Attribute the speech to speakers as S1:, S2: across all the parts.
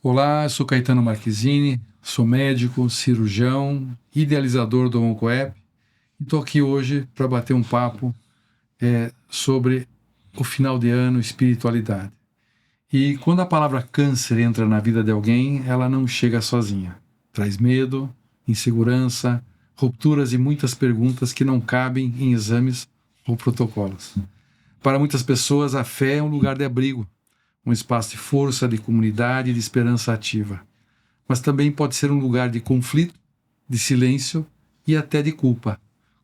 S1: Olá, eu sou Caetano Marquezini, sou médico, cirurgião, idealizador do OncoApp e estou aqui hoje para bater um papo sobre o final de ano, espiritualidade. E quando a palavra câncer entra na vida de alguém, ela não chega sozinha. Traz medo, insegurança, rupturas e muitas perguntas que não cabem em exames ou protocolos. Para muitas pessoas, a fé é um lugar de abrigo, um espaço de força, de comunidade e de esperança ativa. Mas também pode ser um lugar de conflito, de silêncio e até de culpa,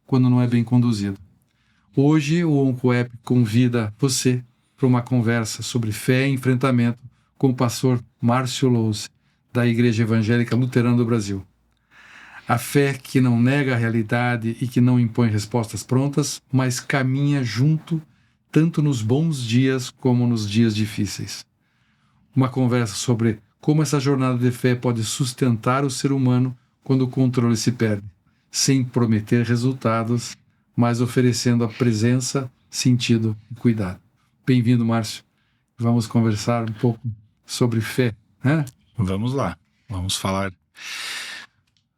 S1: quando não é bem conduzido. Hoje, o OncoApp convida você para uma conversa sobre fé e enfrentamento com o pastor Márcio Louze, da Igreja Evangélica Luterana do Brasil. A fé que não nega a realidade e que não impõe respostas prontas, mas caminha junto tanto nos bons dias como nos dias difíceis. Uma conversa sobre como essa jornada de fé pode sustentar o ser humano quando o controle se perde, sem prometer resultados, mas oferecendo a presença, sentido e cuidado. Bem-vindo, Márcio. Vamos conversar um pouco sobre fé, né?
S2: Vamos lá. Vamos falar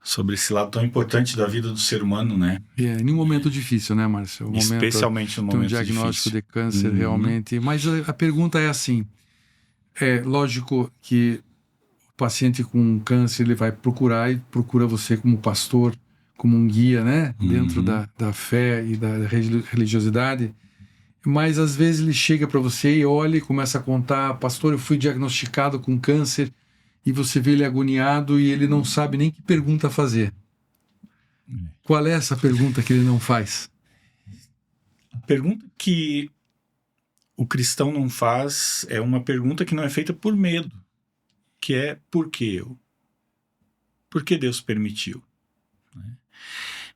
S2: sobre esse lado tão importante da vida do ser humano, né?
S1: Em um momento difícil, né, Márcio?
S2: Especialmente no momento
S1: difícil. Um diagnóstico
S2: difícil.
S1: De câncer, realmente. Mas a pergunta é assim, é lógico que o paciente com câncer, ele vai procurar e procura você como pastor, como um guia, né? Dentro da fé e da religiosidade. Mas às vezes ele chega para você e olha e começa a contar: pastor, eu fui diagnosticado com câncer. E você vê ele agoniado e ele não sabe nem que pergunta fazer. Qual é essa pergunta que ele não faz?
S2: A pergunta que o cristão não faz é uma pergunta que não é feita por medo, que é por que eu? Por que Deus permitiu?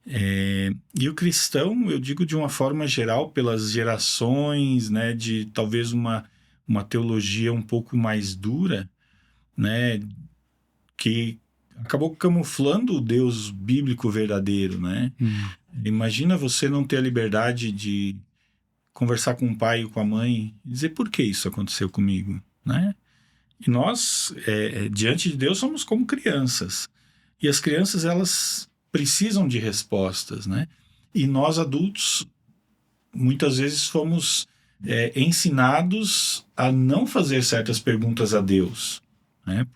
S2: E o cristão, eu digo de uma forma geral, pelas gerações, né, de talvez uma teologia um pouco mais dura, né, que acabou camuflando o Deus bíblico verdadeiro, né? Imagina você não ter a liberdade de conversar com o pai ou com a mãe e dizer por que isso aconteceu comigo, né? E nós, diante de Deus, somos como crianças. E as crianças, elas precisam de respostas, né? E nós, adultos, muitas vezes fomos ensinados a não fazer certas perguntas a Deus, né?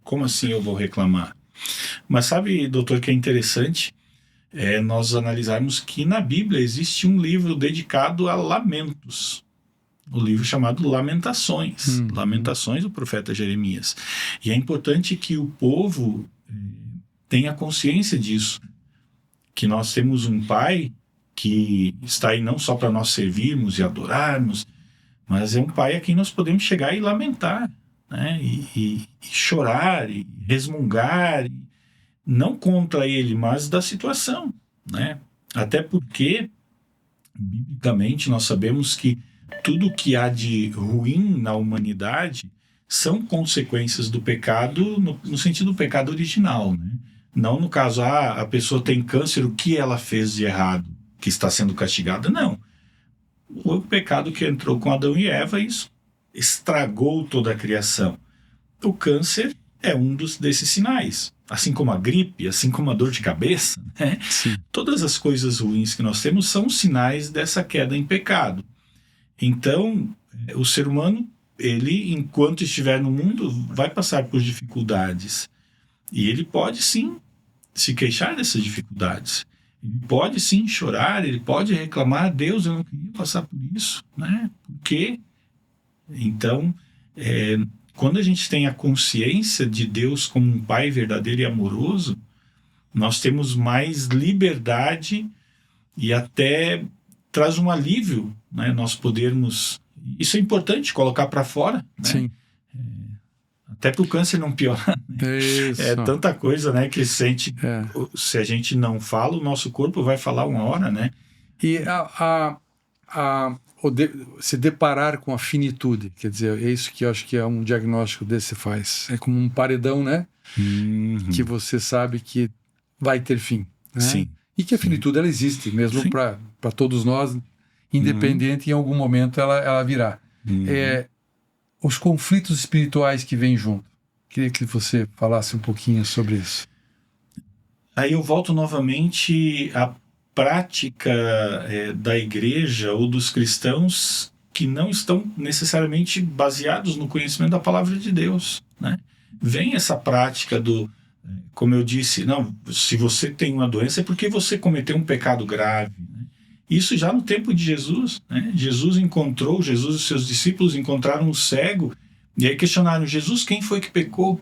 S2: Como assim eu vou reclamar? Mas sabe, doutor, que é interessante nós analisarmos que na Bíblia existe um livro dedicado a lamentos. O livro chamado Lamentações. Lamentações do profeta Jeremias. E é importante que o povo tenha consciência disso. Que nós temos um Pai que está aí não só para nós servirmos e adorarmos, mas é um Pai a quem nós podemos chegar e lamentar, né? E chorar, e resmungar, não contra ele, mas da situação, né? Até porque, biblicamente, nós sabemos que tudo que há de ruim na humanidade são consequências do pecado, no sentido do pecado original, né? Não no caso, a pessoa tem câncer, o que ela fez de errado, que está sendo castigada, não. O pecado que entrou com Adão e Eva, isso estragou toda a criação. O câncer é um desses sinais. Assim como a gripe, assim como a dor de cabeça, né? Todas as coisas ruins que nós temos são sinais dessa queda em pecado. Então, o ser humano, ele, enquanto estiver no mundo, vai passar por dificuldades. E ele pode, sim, se queixar dessas dificuldades. Ele pode, sim, chorar, ele pode reclamar: Deus, eu não queria passar por isso, né? Por quê? Então, quando a gente tem a consciência de Deus como um Pai verdadeiro e amoroso, nós temos mais liberdade e até traz um alívio, né? Nós podermos... Isso é importante, colocar para fora, né?
S1: Sim.
S2: Até para o câncer não piorar, né?
S1: Isso.
S2: É tanta coisa, né, que se a gente não fala, o nosso corpo vai falar uma hora, né?
S1: E se deparar com a finitude, quer dizer, é isso que eu acho que é um diagnóstico desse faz. É como um paredão, né? Que você sabe que vai ter fim, né?
S2: Sim.
S1: E que a finitude, ela existe mesmo para todos nós, independente, em algum momento ela virá. Os conflitos espirituais que vêm junto, Queria que você falasse um pouquinho sobre isso.
S2: Aí eu volto novamente à prática da igreja ou dos cristãos que não estão necessariamente baseados no conhecimento da palavra de Deus, né? Vem essa prática como eu disse, não, se você tem uma doença é porque você cometeu um pecado grave, né? Isso já no tempo de Jesus, né? Jesus e seus discípulos encontraram um cego e aí questionaram: Jesus, quem foi que pecou?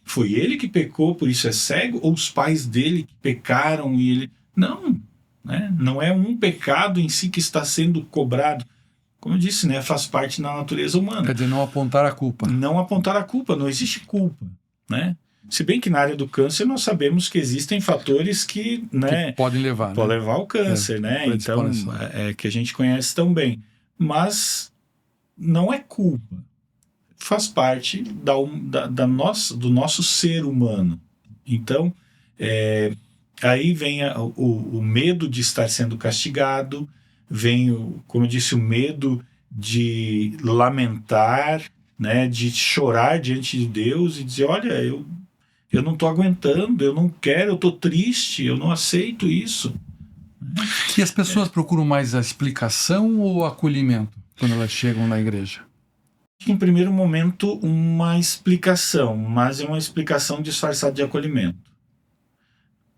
S2: Foi ele que pecou, por isso é cego? Ou os pais dele que pecaram e ele... Não, né? Não é um pecado em si que está sendo cobrado. Como eu disse, né? Faz parte da natureza humana.
S1: Quer dizer, não apontar a culpa.
S2: Não apontar a culpa, não existe culpa, né? Se bem que na área do câncer nós sabemos que existem fatores que, né,
S1: que podem levar,
S2: pode levar ao câncer, né? Então, que a gente conhece tão bem. Mas não é culpa. Faz parte do nosso ser humano. Então, aí vem o medo de estar sendo castigado, vem, como eu disse, o medo de lamentar, né, de chorar diante de Deus e dizer: olha, eu não estou aguentando, eu não quero, eu estou triste, eu não aceito isso.
S1: E as pessoas procuram mais a explicação ou o acolhimento quando elas chegam na igreja?
S2: Em primeiro momento, uma explicação, mas é uma explicação disfarçada de acolhimento.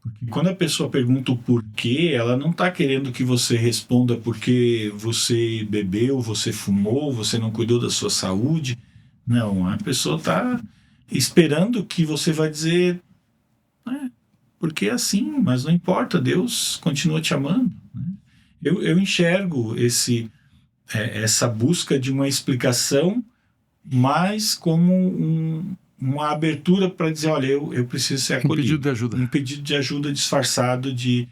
S2: Porque quando a pessoa pergunta o porquê, ela não está querendo que você responda porque você bebeu, você fumou, você não cuidou da sua saúde. Não, a pessoa está esperando que você vai dizer: porque é assim, mas não importa, Deus continua te amando. Eu enxergo essa busca de uma explicação mais como uma abertura para dizer: olha, eu preciso ser acolhido.
S1: Um pedido de ajuda.
S2: Um pedido de ajuda disfarçado de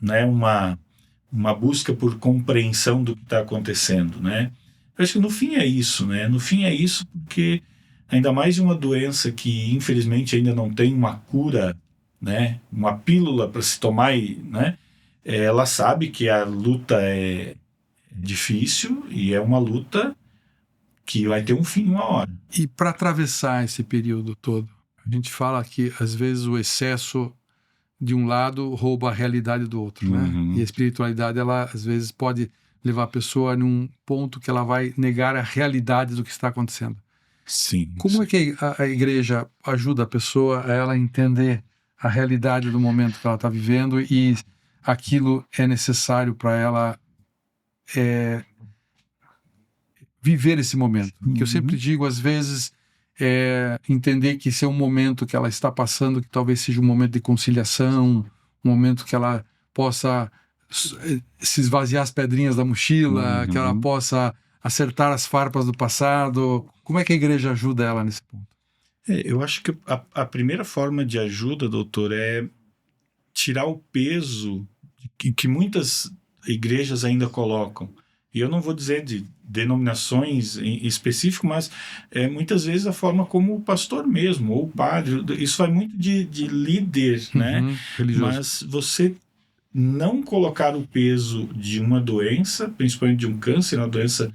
S2: né, uma busca por compreensão do que está acontecendo, né? Eu acho que no fim é isso, né? No fim é isso porque, ainda mais de uma doença que infelizmente ainda não tem uma cura, né? Uma pílula para se tomar, né? Ela sabe que a luta é difícil e é uma luta que vai ter um fim uma hora.
S1: E para atravessar esse período todo, a gente fala que às vezes o excesso de um lado rouba a realidade do outro, né? E a espiritualidade, ela às vezes pode levar a pessoa num ponto que ela vai negar a realidade do que está acontecendo.
S2: Sim.
S1: Como é que a igreja ajuda a pessoa a ela entender a realidade do momento que ela está vivendo e aquilo é necessário para ela viver esse momento? Que eu sempre digo, às vezes, entender que esse é um momento que ela está passando, que talvez seja um momento de conciliação, um momento que ela possa se esvaziar as pedrinhas da mochila, que ela possa acertar as farpas do passado. Como é que a igreja ajuda ela nesse ponto?
S2: Eu acho que a primeira forma de ajuda, doutor, é tirar o peso que muitas igrejas ainda colocam. E eu não vou dizer de denominações em específico, mas muitas vezes a forma como o pastor mesmo, ou o padre, isso vai muito de líder, né?
S1: Religioso.
S2: Mas você não colocar o peso de uma doença, principalmente de um câncer, uma doença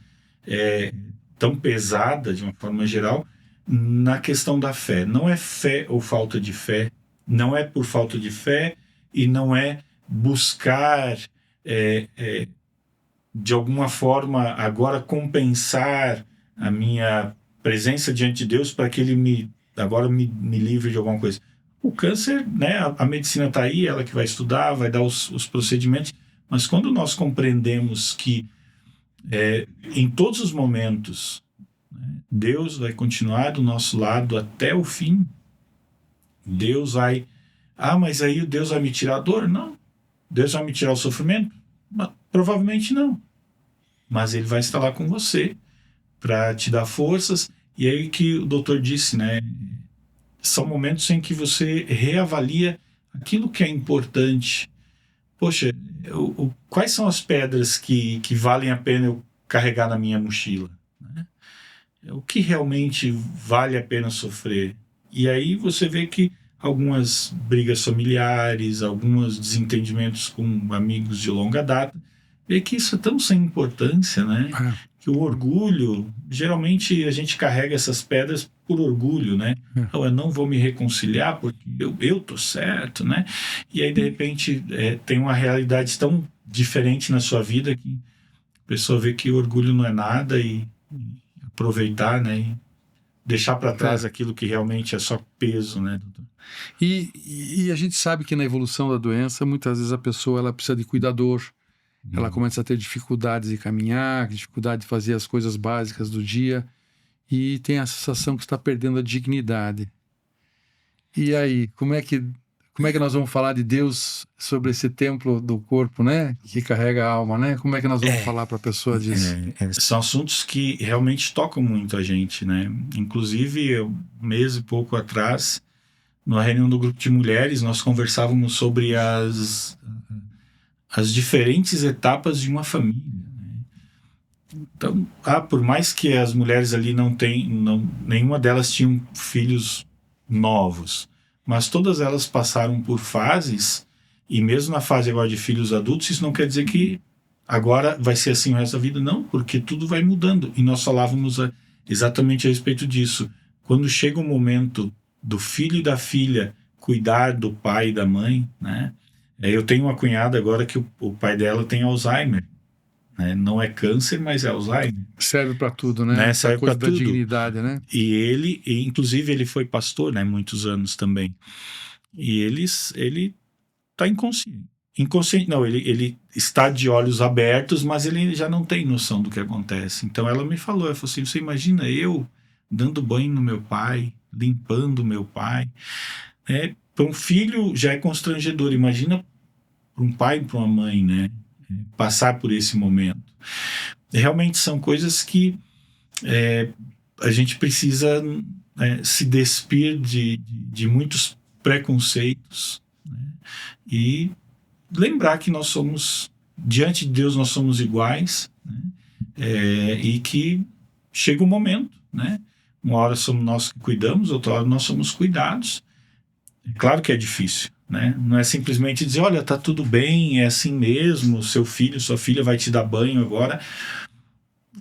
S2: tão pesada, de uma forma geral, na questão da fé. Não é fé ou falta de fé, não é por falta de fé e não é buscar de alguma forma agora compensar a minha presença diante de Deus para que ele me livre de alguma coisa. O câncer, né, a medicina está aí, ela que vai estudar, vai dar os procedimentos, mas quando nós compreendemos que em todos os momentos, né, Deus vai continuar do nosso lado até o fim, Deus vai... mas aí Deus vai me tirar a dor? Não. Deus vai me tirar o sofrimento? Provavelmente não. Mas Ele vai estar lá com você para te dar forças. E aí que o doutor disse, né? São momentos em que você reavalia aquilo que é importante. Poxa, quais são as pedras que valem a pena eu carregar na minha mochila? Né? O que realmente vale a pena sofrer? E aí você vê que algumas brigas familiares, alguns desentendimentos com amigos de longa data, vê que isso é tão sem importância, né? que o orgulho, geralmente a gente carrega essas pedras por orgulho, né? Eu não vou me reconciliar porque eu tô certo, né? E aí, de repente, tem uma realidade tão diferente na sua vida que a pessoa vê que o orgulho não é nada e aproveitar, né? E deixar para trás aquilo que realmente é só peso, né, doutor?
S1: E a gente sabe que na evolução da doença, muitas vezes a pessoa ela precisa de cuidador, ela começa a ter dificuldades de caminhar, dificuldade de fazer as coisas básicas do dia, e tem a sensação que está perdendo a dignidade. E aí, como é que nós vamos falar de Deus sobre esse templo do corpo, né? Que carrega a alma, né? Como é que nós vamos falar para a pessoa disso?
S2: São assuntos que realmente tocam muito a gente, né? Inclusive, um mês e pouco atrás, numa reunião do grupo de mulheres, nós conversávamos sobre as diferentes etapas de uma família. Né? Então, por mais que as mulheres ali nenhuma delas tinham filhos novos, mas todas elas passaram por fases, e mesmo na fase agora de filhos adultos, isso não quer dizer que agora vai ser assim o resto da vida, não, porque tudo vai mudando. E nós falávamos exatamente a respeito disso. Quando chega o momento do filho e da filha cuidar do pai e da mãe, né? Eu tenho uma cunhada agora que o pai dela tem Alzheimer, né? Não é câncer, mas é Alzheimer.
S1: Serve para tudo, né? Essa
S2: Serve
S1: coisa
S2: para
S1: da
S2: tudo.
S1: dignidade, né?
S2: E inclusive, ele foi pastor, né? Muitos anos também. E ele está inconsciente. Não, ele está de olhos abertos, mas ele já não tem noção do que acontece. Então ela me falou, ela falou assim, você imagina eu dando banho no meu pai, limpando meu pai, né? Para um filho já é constrangedor, imagina para um pai e para uma mãe, né? Passar por esse momento. Realmente são coisas que a gente precisa se despir de muitos preconceitos, né? E lembrar que nós somos, diante de Deus, nós somos iguais, né? E que chega um momento, né? Uma hora somos nós que cuidamos, outra hora nós somos cuidados. Claro que é difícil, né? Não é simplesmente dizer, olha, tá tudo bem, é assim mesmo, seu filho, sua filha vai te dar banho agora.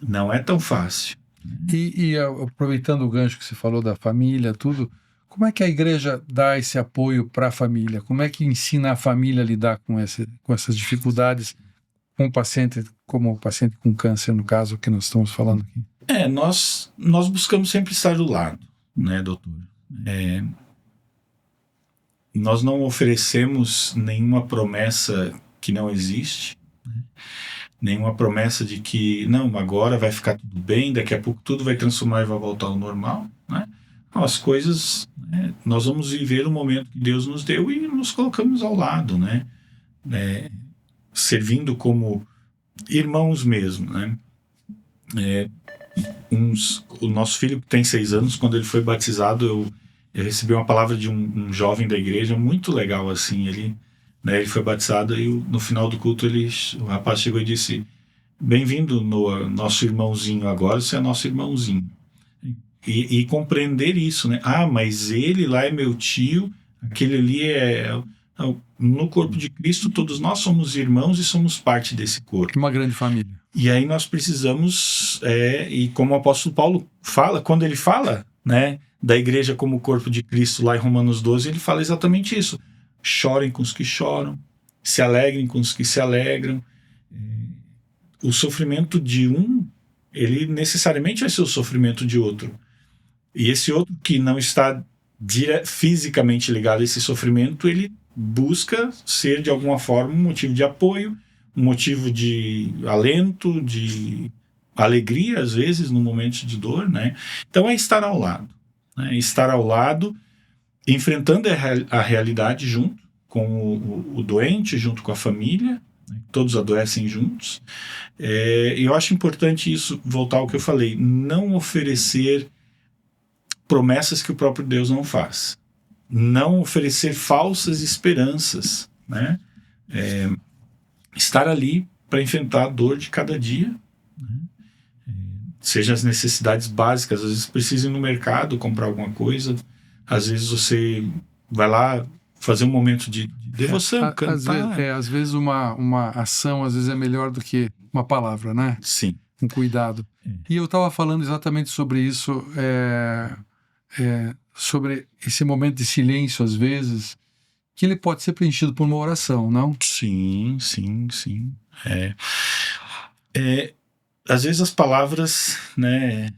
S2: Não é tão fácil.
S1: E aproveitando o gancho que você falou da família, tudo, como é que a igreja dá esse apoio para a família? Como é que ensina a família a lidar com essas dificuldades com o paciente, como o paciente com câncer, no caso que nós estamos falando aqui?
S2: Nós buscamos sempre estar do lado, né, doutor? Nós não oferecemos nenhuma promessa que não existe, né? Nenhuma promessa de que, não, agora vai ficar tudo bem, daqui a pouco tudo vai transformar e vai voltar ao normal, né? As coisas, né, nós vamos viver o momento que Deus nos deu e nos colocamos ao lado, né? Servindo como irmãos mesmo, né? O nosso filho tem 6 anos, quando ele foi batizado, eu recebi uma palavra de um jovem da igreja muito legal, assim, ele foi batizado e no final do culto o rapaz chegou e disse, bem-vindo no nosso irmãozinho agora, você é nosso irmãozinho. E compreender isso, né? Mas ele lá é meu tio, aquele ali no corpo de Cristo, todos nós somos irmãos e somos parte desse corpo.
S1: Uma grande família.
S2: E aí nós precisamos, e como o apóstolo Paulo fala, quando ele fala, né, da igreja como o corpo de Cristo, lá em Romanos 12, ele fala exatamente isso. Chorem com os que choram, se alegrem com os que se alegram. O sofrimento de um, ele necessariamente vai ser o sofrimento de outro. E esse outro que não está fisicamente ligado a esse sofrimento, ele busca ser de alguma forma um motivo de apoio, um motivo de alento, de alegria, às vezes, no momento de dor, né? Então é estar ao lado, né? Estar ao lado, enfrentando a realidade junto com o doente, junto com a família, né? Todos adoecem juntos. E eu acho importante isso, voltar ao que eu falei, não oferecer promessas que o próprio Deus não faz. Não oferecer falsas esperanças, né? Estar ali para enfrentar a dor de cada dia, né? Seja as necessidades básicas, às vezes precisa ir no mercado comprar alguma coisa, às vezes você vai lá fazer um momento de devoção, cantar.
S1: Às vezes uma ação às vezes é melhor do que uma palavra, né?
S2: Sim.
S1: com cuidado. E eu estava falando exatamente sobre isso, sobre esse momento de silêncio, às vezes, que ele pode ser preenchido por uma oração, não?
S2: Sim. Às vezes as palavras, né?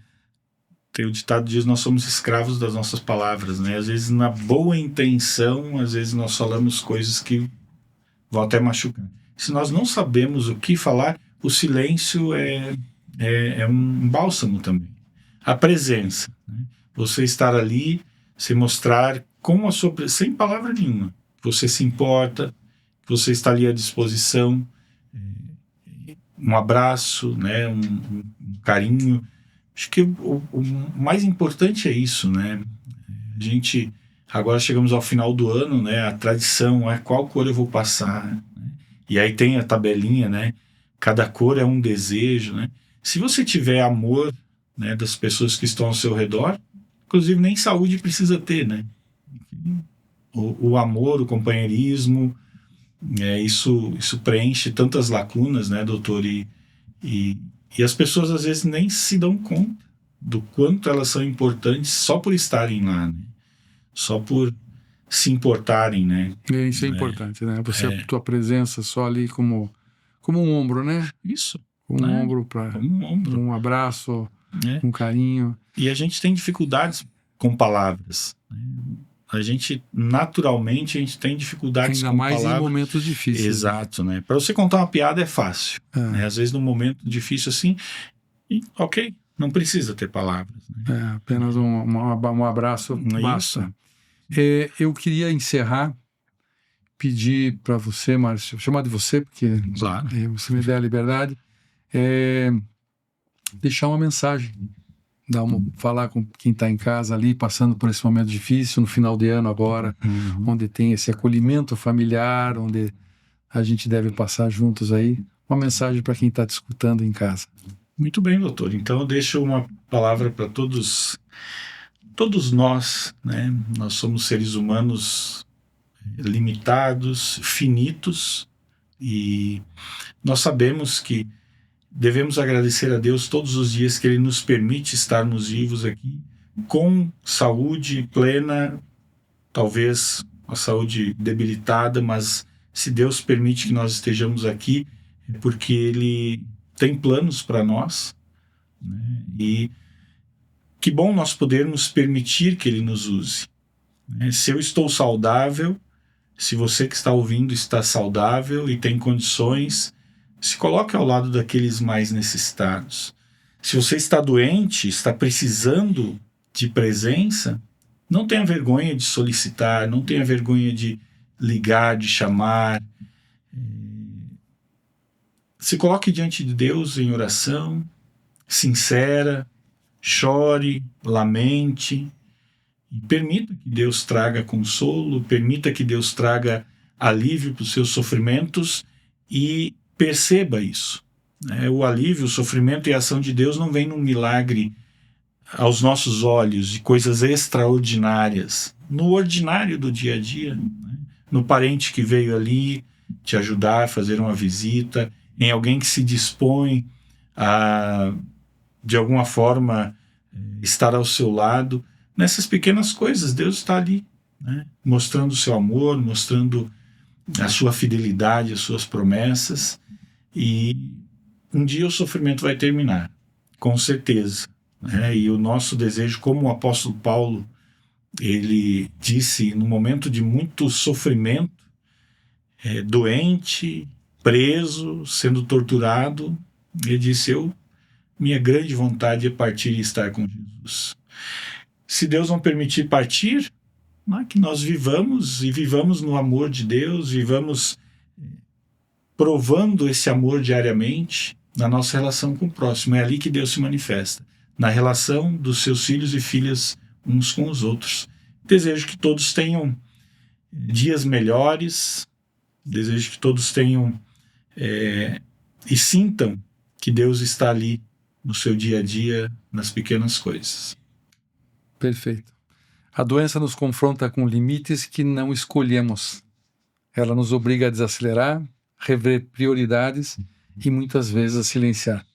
S2: Tem o ditado que diz: nós somos escravos das nossas palavras, né? Às vezes na boa intenção, às vezes nós falamos coisas que vão até machucar. Se nós não sabemos o que falar, o silêncio é um bálsamo também. A presença, né? Você estar ali, se mostrar com sem palavra nenhuma. Você se importa, você está ali à disposição, um abraço, né? um carinho. Acho que o mais importante é isso, né? A gente, agora chegamos ao final do ano, né? A tradição é qual cor eu vou passar, né? E aí tem a tabelinha, né? Cada cor é um desejo, né? Se você tiver amor, né, das pessoas que estão ao seu redor, inclusive nem saúde precisa ter, né? O amor, o companheirismo, isso preenche tantas lacunas, né, doutor? E as pessoas às vezes nem se dão conta do quanto elas são importantes só por estarem lá, né? Só por se importarem, né?
S1: Isso é importante, né? Tua presença só ali como um ombro, né?
S2: Isso.
S1: Um
S2: né?
S1: ombro para
S2: ombro.
S1: Um abraço, um carinho.
S2: E a gente tem dificuldades com palavras, né? Naturalmente, a gente tem dificuldades
S1: ainda
S2: com
S1: mais
S2: palavras.
S1: Em momentos difíceis.
S2: Exato, né? Para você contar uma piada é fácil, né? Às vezes num momento difícil assim, ok, não precisa ter palavras, né?
S1: Apenas um abraço basta. Eu queria encerrar, pedir para você, Márcio, chamar de você, porque
S2: claro.
S1: Você me der a liberdade, deixar uma mensagem. Falar com quem está em casa ali, passando por esse momento difícil, no final de ano agora, onde tem esse acolhimento familiar, onde a gente deve passar juntos aí, uma mensagem para quem está te escutando em casa.
S2: Muito bem, doutor. Então eu deixo uma palavra para todos nós, né? Nós somos seres humanos limitados, finitos, e nós sabemos que devemos agradecer a Deus todos os dias que Ele nos permite estarmos vivos aqui, com saúde plena, talvez a saúde debilitada, mas se Deus permite que nós estejamos aqui, é porque Ele tem planos para nós, né? E que bom nós podermos permitir que Ele nos use, né? Se eu estou saudável, se você que está ouvindo está saudável e tem condições, se coloque ao lado daqueles mais necessitados. Se você está doente, está precisando de presença, não tenha vergonha de solicitar, não tenha vergonha de ligar, de chamar. Se coloque diante de Deus em oração, sincera, chore, lamente, e permita que Deus traga consolo, permita que Deus traga alívio para os seus sofrimentos e perceba isso, né? O alívio, o sofrimento e a ação de Deus não vem num milagre aos nossos olhos, de coisas extraordinárias, no ordinário do dia a dia, né? No parente que veio ali te ajudar, fazer uma visita, em alguém que se dispõe a, de alguma forma, estar ao seu lado. Nessas pequenas coisas, Deus está ali, né? Mostrando o seu amor, mostrando a sua fidelidade, as suas promessas. E um dia o sofrimento vai terminar, com certeza, né? E o nosso desejo, como o apóstolo Paulo, ele disse, no momento de muito sofrimento, doente, preso, sendo torturado, ele disse: minha grande vontade é partir e estar com Jesus. Se Deus não permitir partir, que nós vivamos no amor de Deus, vivamos provando esse amor diariamente na nossa relação com o próximo. É ali que Deus se manifesta, na relação dos seus filhos e filhas uns com os outros. Desejo que todos tenham dias melhores, desejo que todos tenham e sintam que Deus está ali no seu dia a dia, nas pequenas coisas.
S1: Perfeito. A doença nos confronta com limites que não escolhemos. Ela nos obriga a desacelerar, rever prioridades e muitas vezes a silenciar.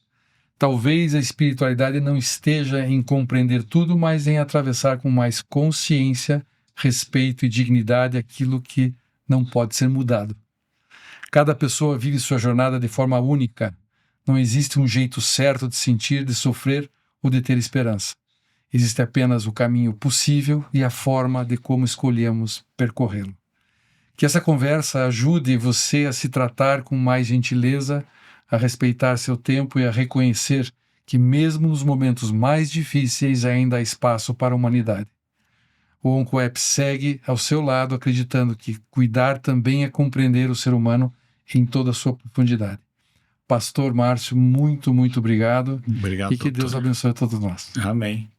S1: Talvez a espiritualidade não esteja em compreender tudo, mas em atravessar com mais consciência, respeito e dignidade aquilo que não pode ser mudado. Cada pessoa vive sua jornada de forma única. Não existe um jeito certo de sentir, de sofrer ou de ter esperança. Existe apenas o caminho possível e a forma de como escolhemos percorrê-lo. Que essa conversa ajude você a se tratar com mais gentileza, a respeitar seu tempo e a reconhecer que mesmo nos momentos mais difíceis ainda há espaço para a humanidade. O OncoApp segue ao seu lado, acreditando que cuidar também é compreender o ser humano em toda a sua profundidade. Pastor Márcio, muito, muito obrigado.
S2: Obrigado,
S1: e que Deus
S2: doutor.
S1: abençoe a todos nós.
S2: Amém.